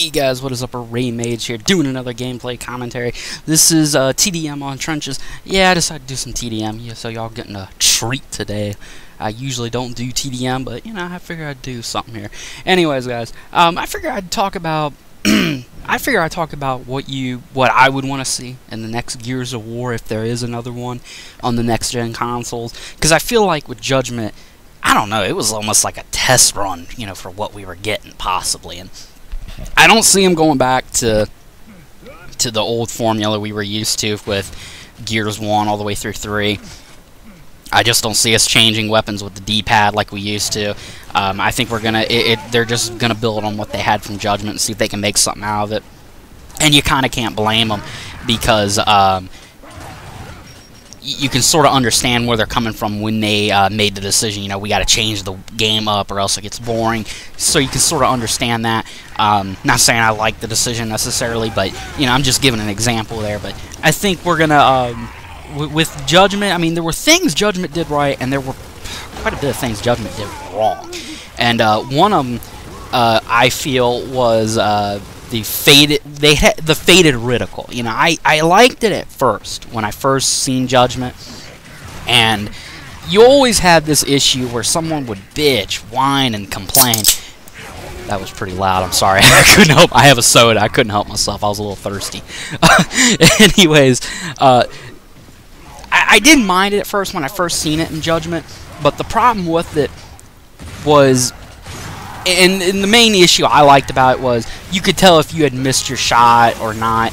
Hey guys, what is up? Raymage here, doing another gameplay commentary. This is TDM on Trenches. Yeah, I decided to do some TDM, so y'all getting a treat today. I usually don't do TDM, but you know, I figured I'd do something here. Anyways, guys, I figured I'd talk about what I would want to see in the next Gears of War, if there is another one on the next gen consoles. Because I feel like with Judgment, I don't know, it was almost like a test run, you know, for what we were getting possibly. And I don't see him going back to the old formula we were used to with Gears 1 all the way through 3. I just don't see us changing weapons with the D-pad like we used to. I think they're just gonna build on what they had from Judgment and see if they can make something out of it. And you kind of can't blame them because you can sort of understand where they're coming from when they made the decision, you know, we got to change the game up or else it gets boring. So you can sort of understand that. Not saying I like the decision necessarily, but, you know, I'm just giving an example there. But I think we're going to, with Judgment, I mean, there were things Judgment did right, and there were quite a bit of things Judgment did wrong. And one of them, I feel, was the faded reticle. You know, I liked it at first when I first seen Judgment, and you always had this issue where someone would bitch, whine, and complain. That was pretty loud. I'm sorry. I couldn't help. I have a soda. I couldn't help myself. I was a little thirsty. Anyways, I didn't mind it at first when I first seen it in Judgment, but the problem with it was, and the main issue I liked about it was you could tell if you had missed your shot or not.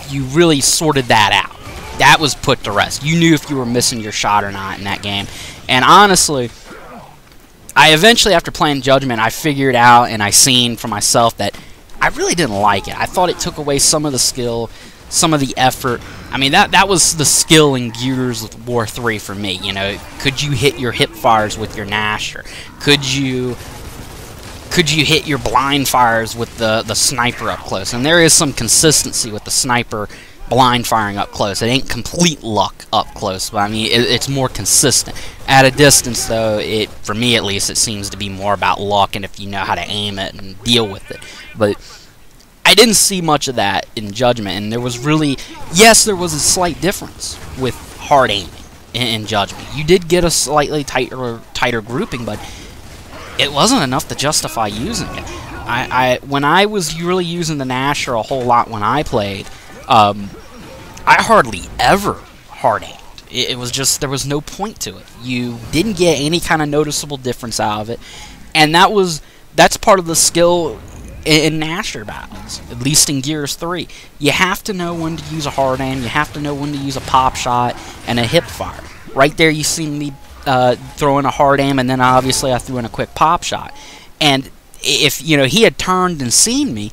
You really sorted that out. That was put to rest. You knew if you were missing your shot or not in that game. And honestly, I eventually, after playing Judgment, I figured out and I seen for myself that I really didn't like it. I thought it took away some of the skill, some of the effort. I mean, that was the skill in Gears of War 3 for me. You know, could you hit your hip fires with your Gnasher? Could you hit your blind fires with the sniper up close? And there is some consistency with the sniper blind firing up close. It ain't complete luck up close, but I mean, it's more consistent. At a distance, though, for me at least, it seems to be more about luck and if you know how to aim it and deal with it. But I didn't see much of that in Judgment, and there was really, yes, there was a slight difference with hard aiming in Judgment. You did get a slightly tighter grouping, but it wasn't enough to justify using it. When I was really using the Gnasher a whole lot when I played, I hardly ever hard aimed. It was just, there was no point to it. You didn't get any kind of noticeable difference out of it, and that's part of the skill in Gnasher battles, at least in Gears 3. You have to know when to use a hard aim, you have to know when to use a pop shot and a hip fire. Right there you see me throw in a hard aim, and then obviously I threw in a quick pop shot. And if, you know, he had turned and seen me,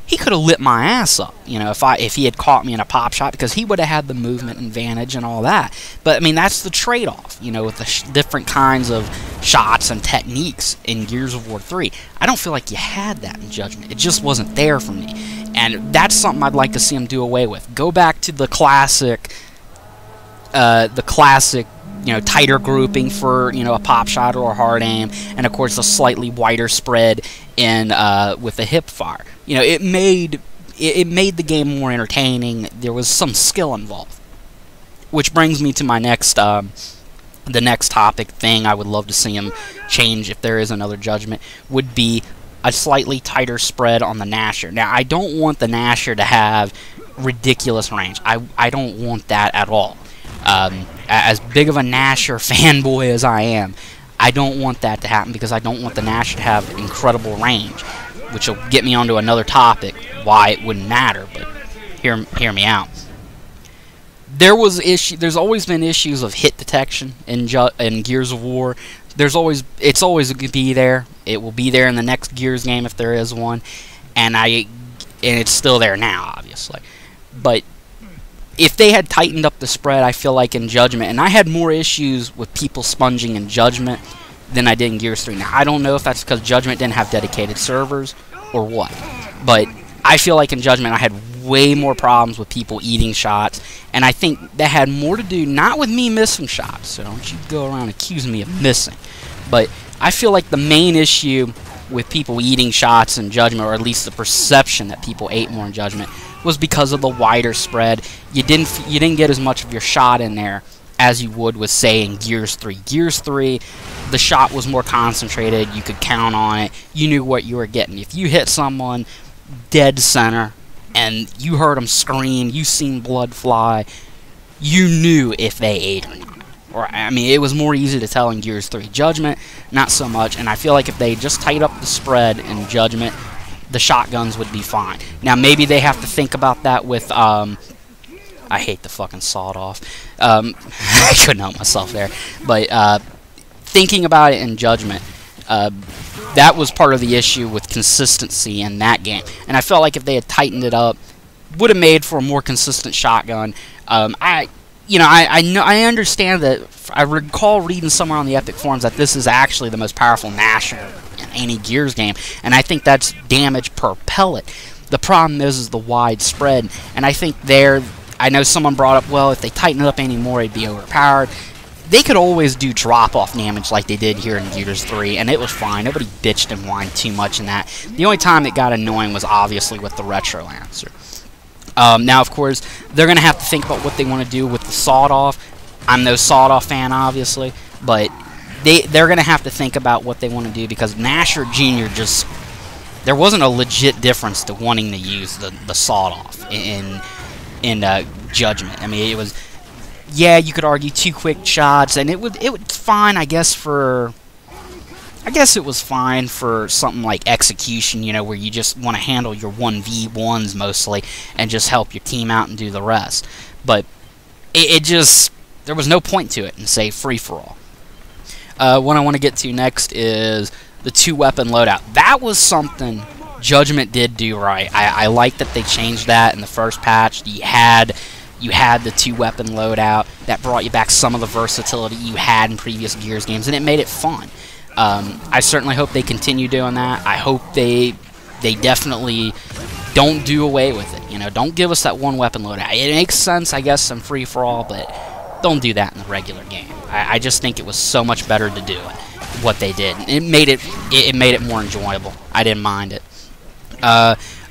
he could have lit my ass up, you know, if he had caught me in a pop shot, because he would have had the movement advantage and all that. But I mean, that's the trade-off, you know, with the different kinds of shots and techniques in Gears of War 3. I don't feel like you had that in Judgment. It just wasn't there for me, and that's something I'd like to see him do away with. Go back to the classic, you know, tighter grouping for, you know, a pop shot or a hard aim, and of course a slightly wider spread in with a hip fire. You know, it made the game more entertaining. There was some skill involved, which brings me to my next the next topic thing I would love to see him change if there is another Judgment, would be a slightly tighter spread on the Gnasher. Now, I don't want the Gnasher to have ridiculous range. I don't want that at all. As big of a Gnasher fanboy as I am, I don't want that to happen, because I don't want the Gnasher to have incredible range, which will get me onto another topic, why it wouldn't matter, but hear me out. There's always been issues of hit detection in Gears of War. It's always going to be there. It will be there in the next Gears game if there is one, and it's still there now, obviously. But if they had tightened up the spread, I feel like in Judgment, and I had more issues with people sponging in Judgment than I did in Gears 3. Now, I don't know if that's because Judgment didn't have dedicated servers or what, but I feel like in Judgment I had way more problems with people eating shots, and I think that had more to do not with me missing shots, so don't you go around accusing me of missing, but I feel like the main issue with people eating shots in Judgment, or at least the perception that people ate more in Judgment, was because of the wider spread. You didn't get as much of your shot in there as you would with, say, in Gears 3. Gears 3, the shot was more concentrated. You could count on it. You knew what you were getting. If you hit someone dead center and you heard them scream, you seen blood fly, you knew if they ate or not. Or, I mean, it was more easy to tell in Gears 3. Judgment, not so much. And I feel like if they just tighten up the spread in Judgment, the shotguns would be fine. Now, maybe they have to think about that with, I hate the fucking sawed-off. I couldn't help myself there. But, thinking about it in Judgment, that was part of the issue with consistency in that game. And I felt like if they had tightened it up, would have made for a more consistent shotgun. I understand that. I recall reading somewhere on the Epic forums that this is actually the most powerful Gnasher in any Gears game, and I think that's damage per pellet. The problem is the wide spread, and I think I know someone brought up, well, if they tighten it up anymore, it'd be overpowered. They could always do drop-off damage like they did here in Gears 3, and it was fine. Nobody bitched and whined too much in that. The only time it got annoying was obviously with the Retro Lancer. Now, of course, they're going to have to think about what they want to do with the sawed-off. I'm no sawed-off fan, obviously, but they're going to have to think about what they want to do, because Gnasher Jr. just... There wasn't a legit difference to wanting to use the sawed-off in Judgment. I mean, it was... Yeah, you could argue 2 quick shots, and it was fine, I guess, for... I guess it was fine for something like Execution, you know, where you just want to handle your 1v1s mostly and just help your team out and do the rest. But it just... There was no point to it in, say, free-for-all. What I want to get to next is the 2-weapon loadout. That was something Judgment did do right. I like that they changed that in the first patch. You had the 2-weapon loadout. That brought you back some of the versatility you had in previous Gears games, and it made it fun. I certainly hope they continue doing that. I hope they definitely don't do away with it. You know, don't give us that 1-weapon loadout. It makes sense, I guess, in free-for-all, but don't do that in the regular game. I just think it was so much better to do it, what they did. It made it more enjoyable. I didn't mind it.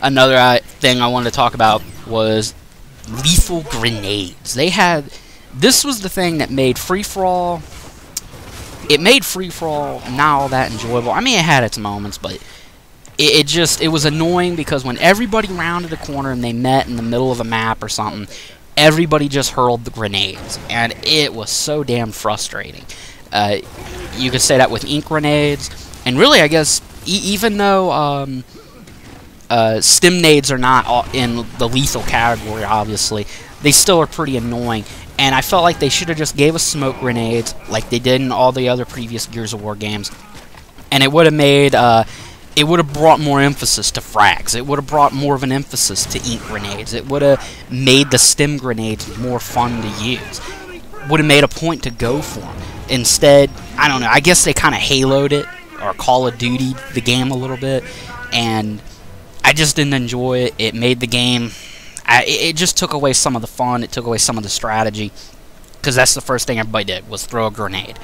Another thing I wanted to talk about was lethal grenades. This was the thing that made free-for-all... It made free-for-all not all that enjoyable. I mean, it had its moments, but it was annoying because when everybody rounded a corner and they met in the middle of a map or something, everybody just hurled the grenades, and it was so damn frustrating. You could say that with ink grenades, and really, I guess, even though stimnades are not in the lethal category, obviously, they still are pretty annoying. And I felt like they should have just gave us smoke grenades like they did in all the other previous Gears of War games. And it would have made, it would have brought more emphasis to frags. It would have brought more of an emphasis to ink grenades. It would have made the stim grenades more fun to use. Would have made a point to go for them. Instead, I don't know, I guess they kind of haloed it, or Call of Duty the game a little bit. And I just didn't enjoy it. It made the game... It just took away some of the fun. It took away some of the strategy, because that's the first thing everybody did, was throw a grenade.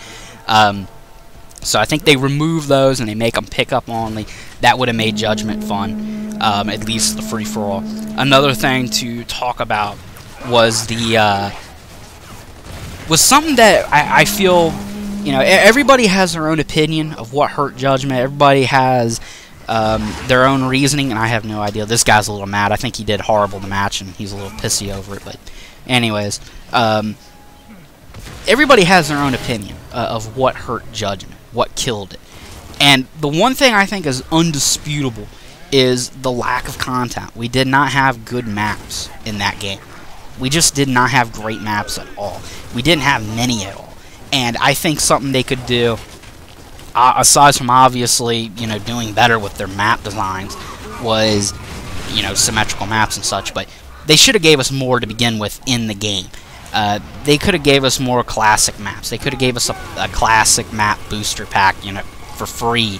So I think they remove those and they make them pick up only. That would have made Judgment fun, at least the free-for-all. Another thing to talk about was was something that I feel, you know, everybody has their own opinion of what hurt Judgment. Everybody has their own reasoning, and I have no idea. This guy's a little mad. I think he did horrible in the match, and he's a little pissy over it. But anyways, everybody has their own opinion of what hurt Judgment, what killed it. And the one thing I think is undisputable is the lack of content. We did not have good maps in that game. We just did not have great maps at all. We didn't have many at all. And I think something they could do, aside from obviously, you know, doing better with their map designs, was, you know, symmetrical maps and such, but they should have gave us more to begin with in the game. They could have gave us more classic maps. They could have gave us a classic map booster pack, you know, for free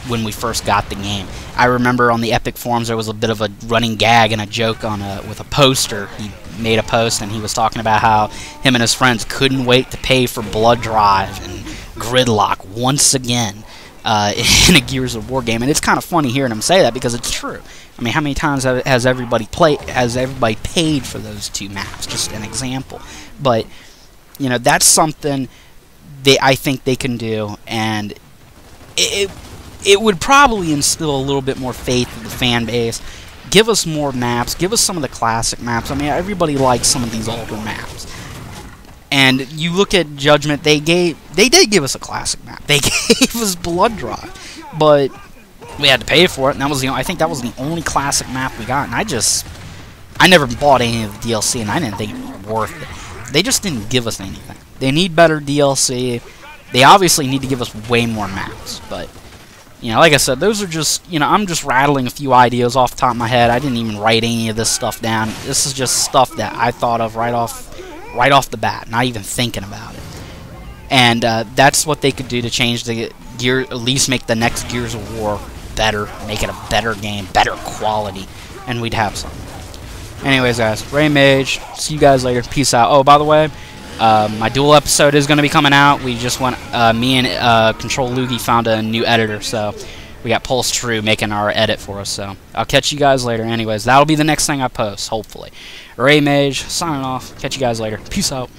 when we first got the game. I remember on the Epic forums there was a bit of a running gag and a joke on with a poster. He made a post and he was talking about how him and his friends couldn't wait to pay for Blood Drive and Gridlock once again. in a Gears of War game, and it's kind of funny hearing him say that because it's true. I mean, how many times has everybody paid for those 2 maps? Just an example, but you know, that's something I think they can do, and it would probably instill a little bit more faith in the fan base. Give us more maps. Give us some of the classic maps. I mean, everybody likes some of these older maps. And you look at Judgment, they did give us a classic map. They gave us Blood Drive, but we had to pay for it, and that was I think that was the only classic map we got. And I never bought any of the DLC, and I didn't think it was worth it. They just didn't give us anything. They need better DLC. They obviously need to give us way more maps, but you know, like I said, those are just, you know, I'm just rattling a few ideas off the top of my head. I didn't even write any of this stuff down. This is just stuff that I thought of right off the bat, not even thinking about it. And that's what they could do to change the gear, at least make the next Gears of War better, make it a better game, better quality, and we'd have something. Anyways, guys, Ray Mage, see you guys later. Peace out. Oh, by the way, my duel episode is going to be coming out. We just went, me and Control Loogie found a new editor, so we got Pulse True making our edit for us. So I'll catch you guys later. Anyways, that'll be the next thing I post, hopefully. Ray Mage, signing off. Catch you guys later. Peace out.